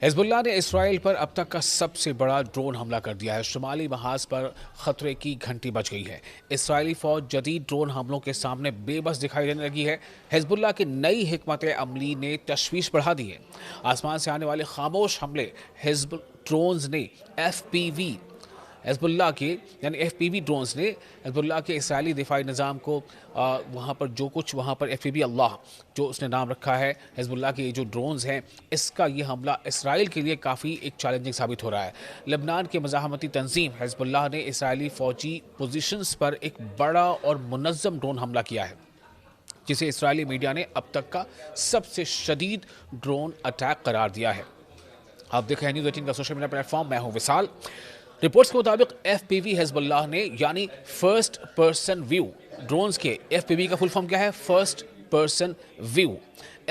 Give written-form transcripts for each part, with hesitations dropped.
Hezbollah ने Israel पर अब तक का सबसे बड़ा ड्रोन हमला कर दिया है। शुमाली महाज पर खतरे की घंटी बज गई है। इसराइली फौज जदीद ड्रोन हमलों के सामने बेबस दिखाई देने लगी है। हिजबुल्लाह की नई हिकमत अमली ने तशवीश बढ़ा दी है। आसमान से आने वाले खामोश हमले हिजबुल ड्रोन्स ने FPV हिजबुल्लाह के FPV ड्रोन्स ने हिजबुल्लाह के इसराइली दिफाई निज़ाम को वहाँ पर जो कुछ वहाँ पर FPV अल्लाह जो उसने नाम रखा है हिजबुल्लाह के जो ड्रोन्स हैं, इसका ये हमला इसराइल के लिए काफ़ी एक चैलेंजिंग साबित हो रहा है। लेबनान के मज़ाहमती तंजीम हिजबुल्लाह ने इसराइली फ़ौजी पोजीशंस पर एक बड़ा और मुनज़्ज़म ड्रोन हमला किया है, जिसे इसराइली मीडिया ने अब तक का सबसे शदीद ड्रोन अटैक करार दिया है। आप देख रहे हैं न्यूज़ 18 का सोशल मीडिया प्लेटफॉर्म। मैं हूं विशाल। रिपोर्ट्स के मुताबिक FPV हिजबुल्लाह ने यानी फर्स्ट पर्सन व्यू ड्रोन्स के FPV का फुल फॉर्म क्या है? First person view.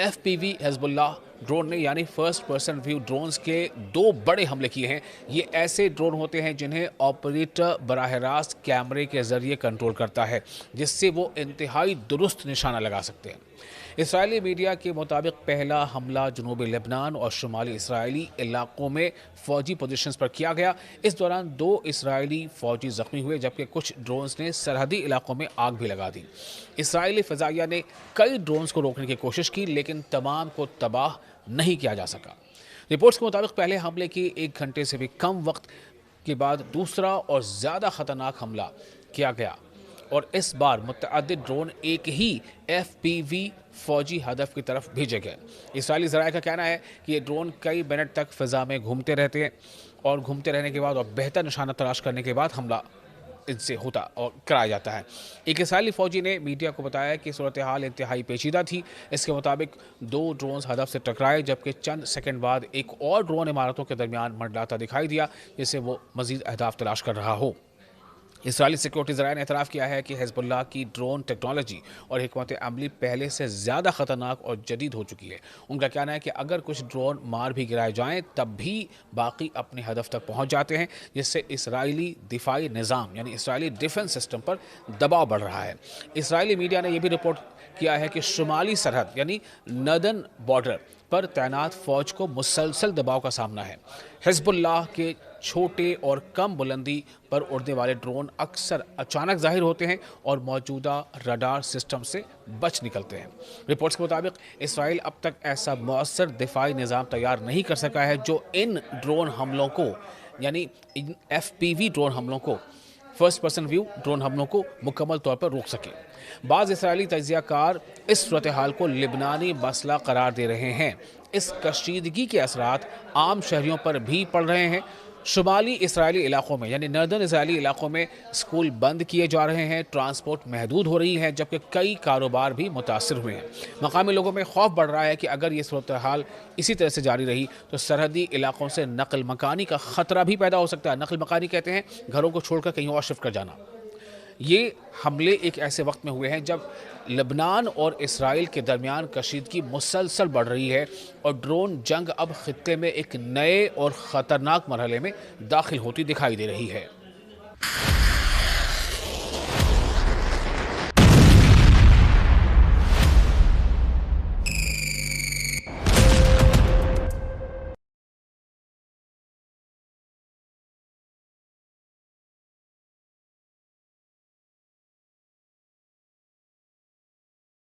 FPV Hezbollah drone ने यानी फर्स्ट पर्सन व्यू ड्रोन्स के 2 बड़े हमले किए हैं। ये ऐसे ड्रोन होते हैं जिन्हें ऑपरेटर बराह रास्त कैमरे के जरिए कंट्रोल करता है, जिससे वो इंतहाई दुरुस्त निशाना लगा सकते हैं। इसराइली मीडिया के मुताबिक पहला हमला जनूबी लेबनान और शुमाली इसराइली इलाकों में फौजी पोजीशंस पर किया गया। इस दौरान 2 इसराइली फौजी जख्मी हुए, जबकि कुछ ड्रोन्स ने सरहदी इलाकों में आग भी लगा दी। इसराइली फ़िज़ाइया ने कई ड्रोन्स को रोकने की कोशिश की, लेकिन तमाम को तबाह नहीं किया जा सका। रिपोर्ट्स के मुताबिक पहले हमले के 1 घंटे से भी कम वक्त के बाद दूसरा और ज़्यादा ख़तरनाक हमला किया गया, और इस बार मुतअद्दिद ड्रोन एक ही FPV फौजी हदफ की तरफ भेजे गए। इसराइली ज़राए का कहना है कि ये ड्रोन कई मिनट तक फ़िज़ा में घूमते रहते हैं, और घूमते रहने के बाद और बेहतर निशाना तलाश करने के बाद हमला इनसे होता और कराया जाता है। एक इसराइली फ़ौजी ने मीडिया को बताया कि सूरत हाल इंतहाई पेचीदा थी। इसके मुताबिक 2 ड्रोन्स हदफ से टकराए, जबकि चंद सेकंड बाद एक और ड्रोन इमारतों के दरमियान मंडलाता दिखाई दिया, जिससे वो मज़ीद अहदाफ तलाश कर रहा हो। इसराइली सिक्योरिटी ज़राए ने एतराफ़ किया है कि हिजबुल्लाह की ड्रोन टेक्नोलॉजी और हिकमत अमली पहले से ज़्यादा ख़तरनाक और जदीद हो चुकी है। उनका कहना है कि अगर कुछ ड्रोन मार भी गिराए जाएं, तब भी बाकी अपने हदफ तक पहुंच जाते हैं, जिससे इसराइली दिफाई निज़ाम यानी इसराइली डिफेंस सिस्टम पर दबाव बढ़ रहा है। इसराइली मीडिया ने यह भी रिपोर्ट किया है कि शुमाली सरहद यानी नर्दर्न बॉर्डर पर तैनात फ़ौज को मुसलसल दबाव का सामना है। हिजबुल्लाह के छोटे और कम बुलंदी पर उड़ने वाले ड्रोन अक्सर अचानक ज़ाहिर होते हैं और मौजूदा रडार सिस्टम से बच निकलते हैं। रिपोर्ट्स के मुताबिक इसराइल अब तक ऐसा मौसर दिफाई निज़ाम तैयार नहीं कर सका है जो इन ड्रोन हमलों को यानी इन FPV ड्रोन हमलों को फर्स्ट पर्सन व्यू ड्रोन हमलों को मुकम्मल तौर पर रोक सके। बाज़ इसराइली तजियाकार इस सूरत हाल को लिबनानी मसला करार दे रहे हैं। इस कशीदगी के असरात आम शहरियों पर भी पड़ रहे हैं। शुमाली इसराइली इलाकों में यानी नर्दर्न इसराइली इलाकों में स्कूल बंद किए जा रहे हैं, ट्रांसपोर्ट महदूद हो रही है, जबकि कई कारोबार भी मुतासर हुए हैं। मकामी लोगों में खौफ बढ़ रहा है कि अगर ये सूरत हाल इसी तरह से जारी रही तो सरहदी इलाकों से नकल मकानी का ख़तरा भी पैदा हो सकता है। नकल मकानी कहते हैं घरों को छोड़कर कहीं और शिफ्ट कर जाना। ये हमले एक ऐसे वक्त में हुए हैं जब लेबनान और इसराइल के दरमियान कशीदगी मुसलसल बढ़ रही है, और ड्रोन जंग अब खित्ते में एक नए और ख़तरनाक मरहले में दाखिल होती दिखाई दे रही है।